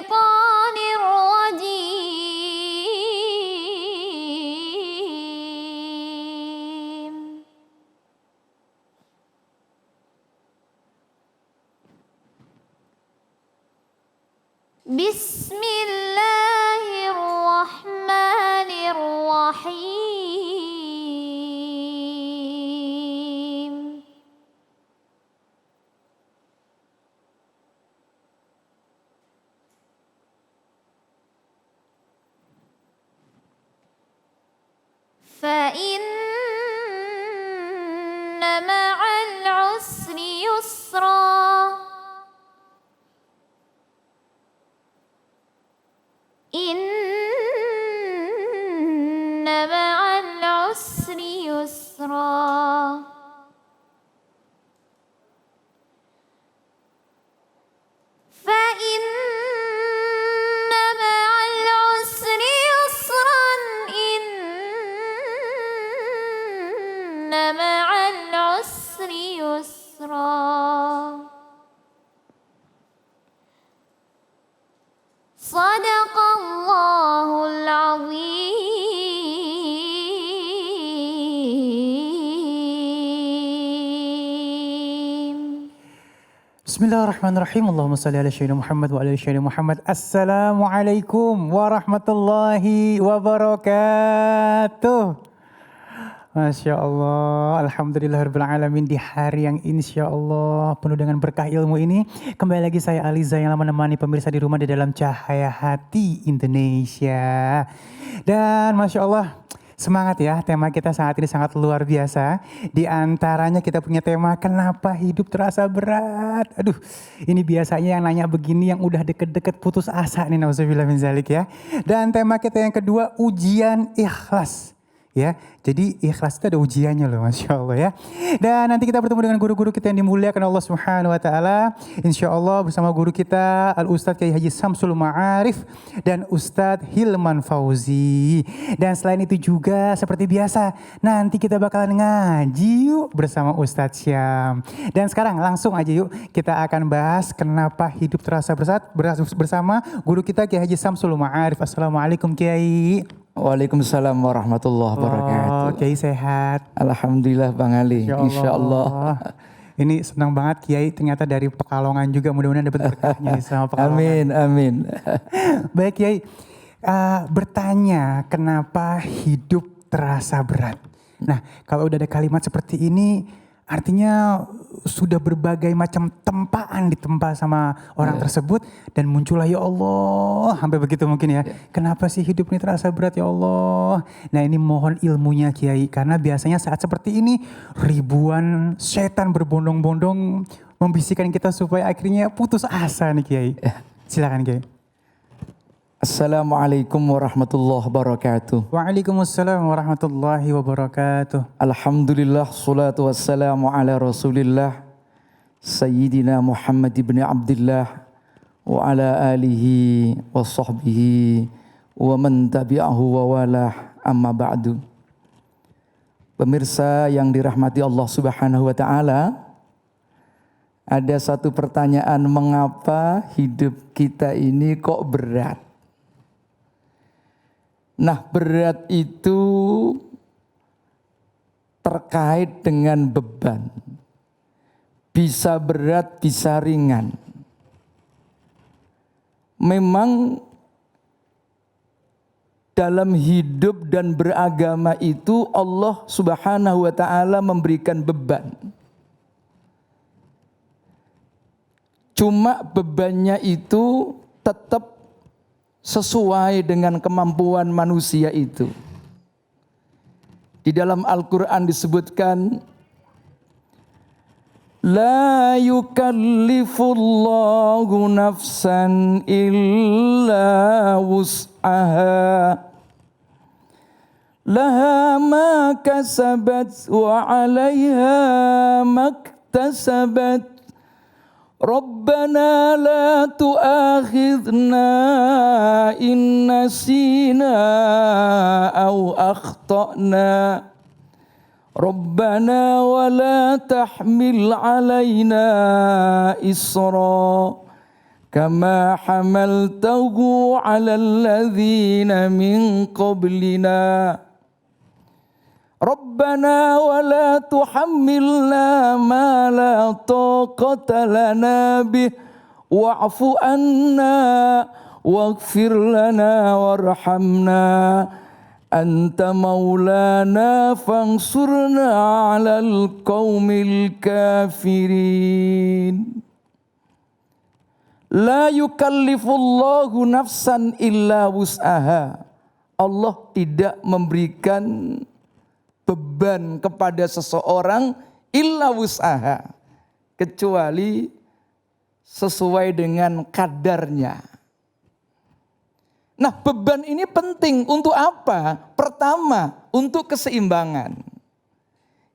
الشيطان الرجيم. بسم الله الرحمن الرحيم. فإن مع العسر يسرا. إن مع العسر يسرا. فإن مع العسر يسرا. إن مع العسر يسرا. صدق الله العظيم. Bismillahirrahmanirrahim. Allahumma salli ala sayyidina Muhammad wa ala sayyidina Muhammad. Assalamualaikum warahmatullahi wabarakatuh. Masya Allah, Alhamdulillahirabbil alamin, di hari yang insya Allah penuh dengan berkah ilmu ini. Kembali lagi saya Aliza yang menemani pemirsa di rumah di dalam Cahaya Hati Indonesia. Dan Masya Allah, semangat ya, tema kita saat ini sangat luar biasa. Di antaranya kita punya tema kenapa hidup terasa berat. Aduh, ini biasanya yang nanya begini yang udah deket-deket putus asa nih, nauzubillah min zalik ya. Dan tema kita yang kedua, ujian ikhlas. Ya, jadi ikhlas itu ada ujiannya loh, Masya Allah ya. Dan nanti kita bertemu dengan guru-guru kita yang dimuliakan Allah Subhanahu Wa Taala. Insya Allah bersama guru kita Al Ustadz Kiai Haji Samsul Ma'arif dan Ustadz Hilman Fauzi. Dan selain itu juga seperti biasa nanti kita bakalan ngaji yuk bersama Ustadz Syam. Dan sekarang langsung aja yuk kita akan bahas kenapa hidup terasa berat bersama guru kita Kiai Haji Samsul Ma'arif. Assalamualaikum Kiai. Waalaikumsalam warahmatullahi wabarakatuh. Kiai sehat. Alhamdulillah Bang Ali, insya Allah. Ini senang banget Kiai ternyata dari Pekalongan juga, mudah-mudahan dapat berkahnya sama Pekalongan. Amin, amin. Baik Kiai, bertanya kenapa hidup terasa berat. Nah kalau udah ada kalimat seperti ini artinya sudah berbagai macam tempaan ditempa sama orang tersebut dan muncullah ya Allah, sampai begitu mungkin ya. Kenapa sih hidup ini terasa berat ya Allah? Nah ini mohon ilmunya Kiai, karena biasanya saat seperti ini ribuan setan berbondong-bondong membisikkan kita supaya akhirnya putus asa nih Kiai. Silakan Kiai. Assalamualaikum warahmatullahi wabarakatuh. Waalaikumsalam warahmatullahi wabarakatuh. Alhamdulillah, salatu wassalamu ala rasulillah Sayyidina Muhammad ibn Abdullah wa ala alihi wa sahbihi wa man tabi'ahu wa walah, amma ba'du. Pemirsa yang dirahmati Allah Subhanahu wa Ta'ala, ada satu pertanyaan, mengapa hidup kita ini kok berat? Nah, berat itu terkait dengan beban. Bisa berat, bisa ringan. Memang dalam hidup dan beragama itu Allah Subhanahu wa Ta'ala memberikan beban. Cuma bebannya itu tetap sesuai dengan kemampuan manusia itu. Di dalam Al-Quran disebutkan, La yukallifullahu nafsan illa wus'aha laha ma kasabat wa 'alaiha maktasabat. Rabbana la tu'akhidna in nasina aw akhtana. Rabbana wa la tahmil alaina isra كما حملته على الذين من قبلنا ربنا ولا تحملنا ما لا طاقة لنا به واعف عنا واغفر لنا وارحمنا أنت مولانا فانصرنا على القوم الكافرين La yukallifullahu nafsan illa wus'aha. Allah tidak memberikan beban kepada seseorang illa wus'aha, kecuali sesuai dengan kadarnya. Nah, beban ini penting untuk apa? Pertama, untuk keseimbangan.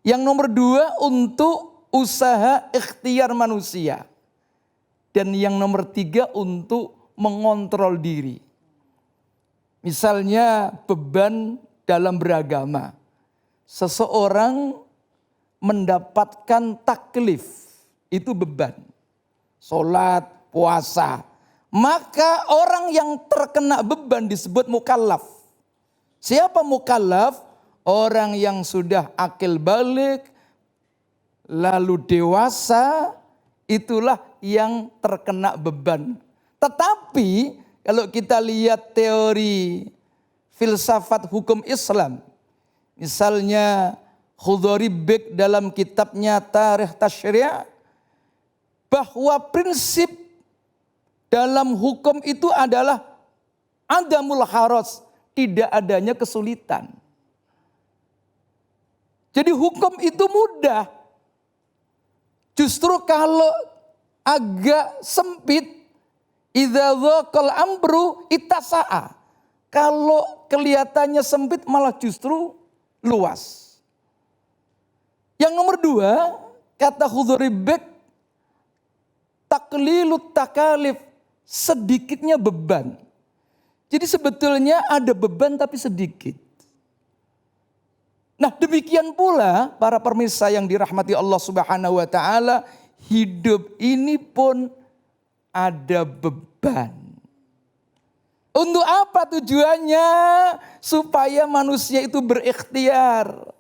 Yang nomor dua, untuk usaha ikhtiar manusia. Dan yang nomor tiga, untuk mengontrol diri. Misalnya beban dalam beragama. Seseorang mendapatkan taklif, itu beban. Salat, puasa. Maka orang yang terkena beban disebut mukallaf. Siapa mukallaf? Orang yang sudah akil balik, lalu dewasa, itulah yang terkena beban. Tetapi kalau kita lihat teori filsafat hukum Islam, misalnya Khudhari Beg dalam kitabnya Tarikh Tasyri', bahwa prinsip dalam hukum itu adalah adamul haraj, tidak adanya kesulitan. Jadi hukum itu mudah. Justru kalau agak sempit, idza dhaqal amru ittasa'a. Kalau kelihatannya sempit malah justru luas. Yang nomor dua, kata Khudhari Beg, taklilut takalif, sedikitnya beban. Jadi sebetulnya ada beban tapi sedikit. Nah, demikian pula para pemirsa yang dirahmati Allah Subhanahu wa taala, hidup ini pun ada beban. Untuk apa tujuannya? Supaya manusia itu berikhtiar.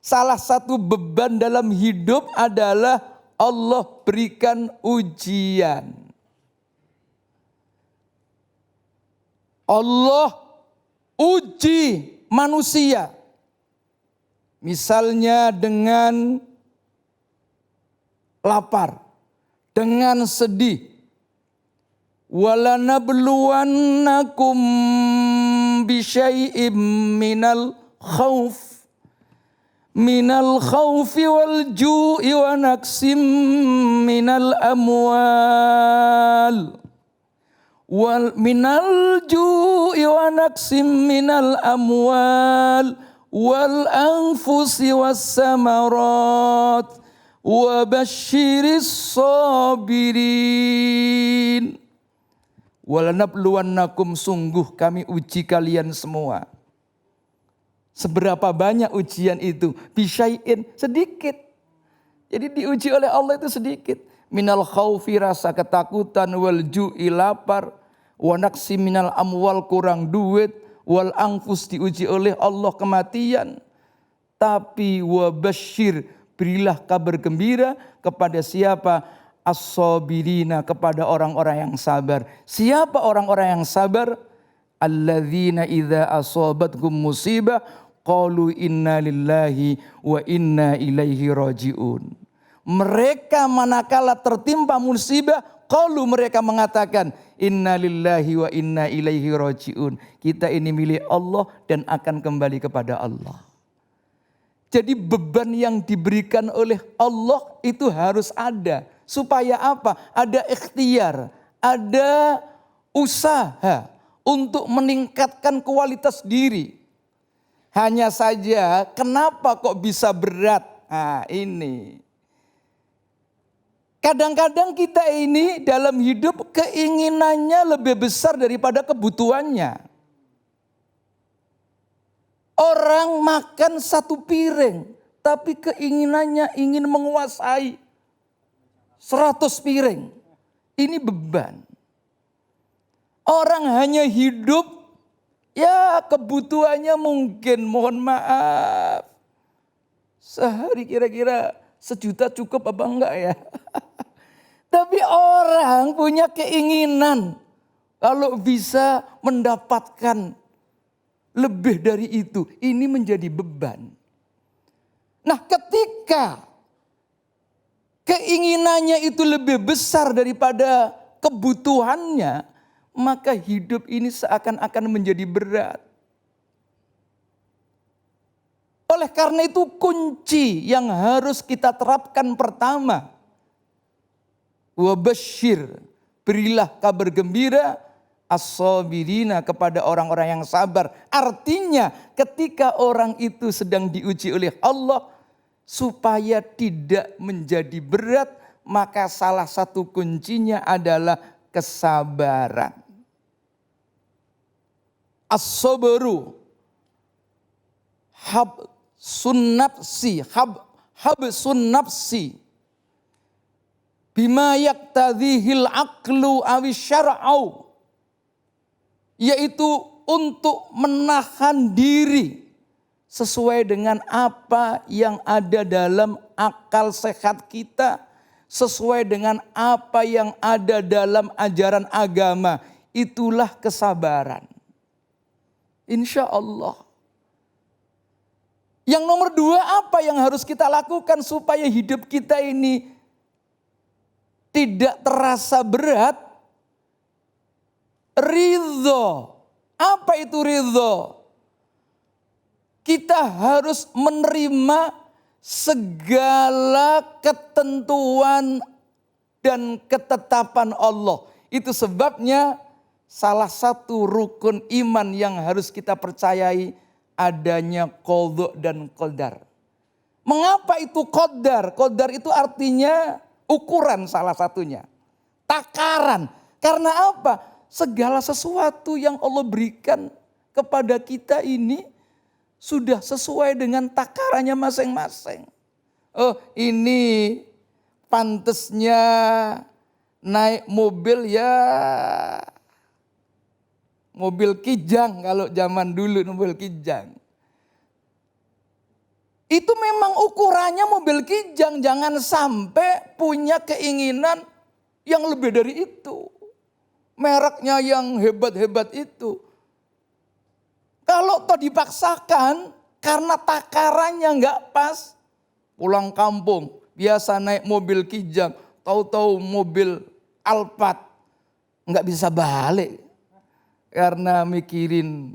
Salah satu beban dalam hidup adalah Allah berikan ujian. Allah uji manusia. Misalnya dengan lapar, dengan sedih. Walanabluwannakum bisyai'im minal khawfi wal ju'i wa naqsim minal amwal. Minal ju'i wa naqsim minal amwal. Wal anfusi was samarat wa basyiris sabirin. Walanabluwannakum, sungguh kami uji kalian semua. Seberapa banyak ujian itu? Bisyai'in, sedikit. Jadi diuji oleh Allah itu sedikit. Minal khaufi, rasa ketakutan, wal ju'i, lapar, wa naqsi minal amwal, kurang duit, wal anfus, diuji oleh Allah kematian. Tapi wa basyir, berilah kabar gembira kepada siapa? As-sabirina, kepada orang-orang yang sabar. Siapa orang-orang yang sabar? Alladzina idza asabatkum musibah qalu inna lillahi wa inna ilaihi rajiun. Mereka manakala tertimpa musibah, qalu, mereka mengatakan inna lillahi wa inna ilaihi rajiun. Kita ini milik Allah dan akan kembali kepada Allah. Jadi beban yang diberikan oleh Allah itu harus ada. Supaya apa? Ada ikhtiar, ada usaha untuk meningkatkan kualitas diri. Hanya saja kenapa kok bisa berat? Nah ini. Kadang-kadang kita ini dalam hidup keinginannya lebih besar daripada kebutuhannya. Orang makan satu piring, tapi keinginannya ingin menguasai 100 piring. Ini beban. Orang hanya hidup, ya kebutuhannya mungkin, mohon maaf, sehari kira-kira 1 juta cukup apa enggak ya? Tapi orang punya keinginan kalau bisa mendapatkan lebih dari itu, ini menjadi beban. Nah, ketika keinginannya itu lebih besar daripada kebutuhannya, maka hidup ini seakan-akan menjadi berat. Oleh karena itu kunci yang harus kita terapkan pertama, wabasyir, berilah kabar gembira as-sabirina, kepada orang-orang yang sabar. Artinya ketika orang itu sedang diuji oleh Allah, supaya tidak menjadi berat, maka salah satu kuncinya adalah kesabaran. As-sabru habsun nafsi bima yaktadhihil aqlu awis syar'au, yaitu untuk menahan diri sesuai dengan apa yang ada dalam akal sehat kita, sesuai dengan apa yang ada dalam ajaran agama. Itulah kesabaran. Insya Allah. Yang nomor 2, apa yang harus kita lakukan supaya hidup kita ini tidak terasa berat? Ridho. Apa itu ridho? Kita harus menerima segala ketentuan dan ketetapan Allah. Itu sebabnya salah satu rukun iman yang harus kita percayai adanya qadha dan qadar. Mengapa itu qadar? Qadar itu artinya ukuran salah satunya. Takaran. Karena apa? Segala sesuatu yang Allah berikan kepada kita ini sudah sesuai dengan takarannya masing-masing. Oh, ini pantasnya naik mobil ya, mobil kijang kalau zaman dulu, mobil kijang. Itu memang ukurannya mobil kijang, jangan sampai punya keinginan yang lebih dari itu. Mereknya yang hebat-hebat itu. Kalau toh dipaksakan karena takarannya nggak pas, pulang kampung biasa naik mobil kijang, tahu-tahu mobil Alphard, nggak bisa balik karena mikirin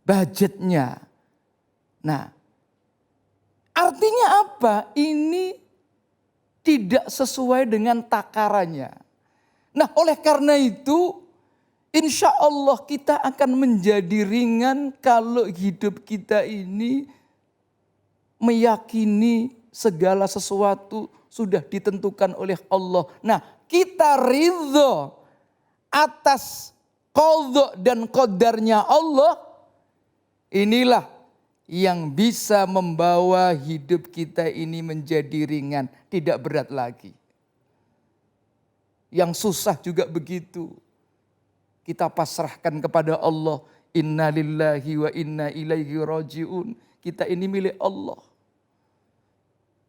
budgetnya. Nah, artinya apa? Ini tidak sesuai dengan takarannya. Nah, oleh karena itu, insya Allah kita akan menjadi ringan kalau hidup kita ini meyakini segala sesuatu sudah ditentukan oleh Allah. Nah, kita ridho atas qadha dan qadarnya Allah. Inilah yang bisa membawa hidup kita ini menjadi ringan, tidak berat lagi. Yang susah juga begitu. Kita pasrahkan kepada Allah. Inna lillahi wa inna ilaihi raji'un. Kita ini milik Allah.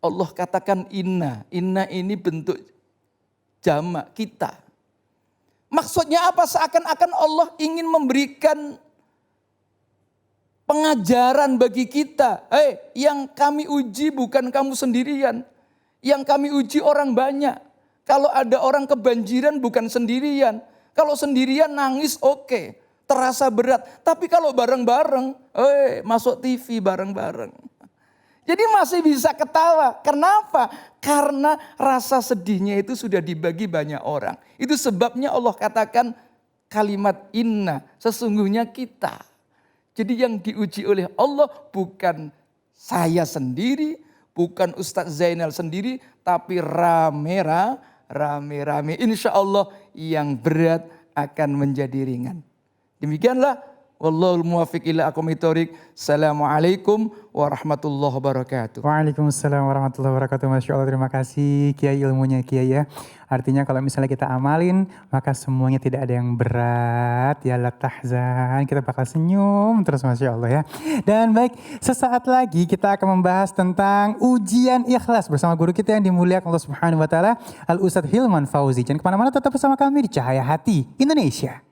Allah katakan inna. Inna ini bentuk jamak kita. Maksudnya apa? Seakan-akan Allah ingin memberikan pengajaran bagi kita. Yang kami uji bukan kamu sendirian. Yang kami uji orang banyak. Kalau ada orang kebanjiran bukan sendirian. Kalau sendirian nangis oke, terasa berat. Tapi kalau bareng-bareng, masuk TV bareng-bareng. Jadi masih bisa ketawa. Kenapa? Karena rasa sedihnya itu sudah dibagi banyak orang. Itu sebabnya Allah katakan kalimat inna, sesungguhnya kita. Jadi yang diuji oleh Allah bukan saya sendiri, bukan Ustadz Zainal sendiri, tapi rame-rame. Insya Allah yang berat akan menjadi ringan. Demikianlah Wallahul muwaffiq ila aqwamit thoriq. Assalamualaikum warahmatullahi wabarakatuh. Waalaikumsalam warahmatullahi wabarakatuh. Masya Allah, terima kasih Kiai ilmunya Kiai ya. Artinya kalau misalnya kita amalin, maka semuanya tidak ada yang berat. Ya la tahzan, kita bakal senyum terus Masya Allah ya. Dan baik, sesaat lagi kita akan membahas tentang ujian ikhlas bersama guru kita yang dimuliakan Allah Subhanahu wa Ta'ala, Al Ustadz Hilman Fauzi. Jangan kemana-mana, tetap bersama kami di Cahaya Hati Indonesia.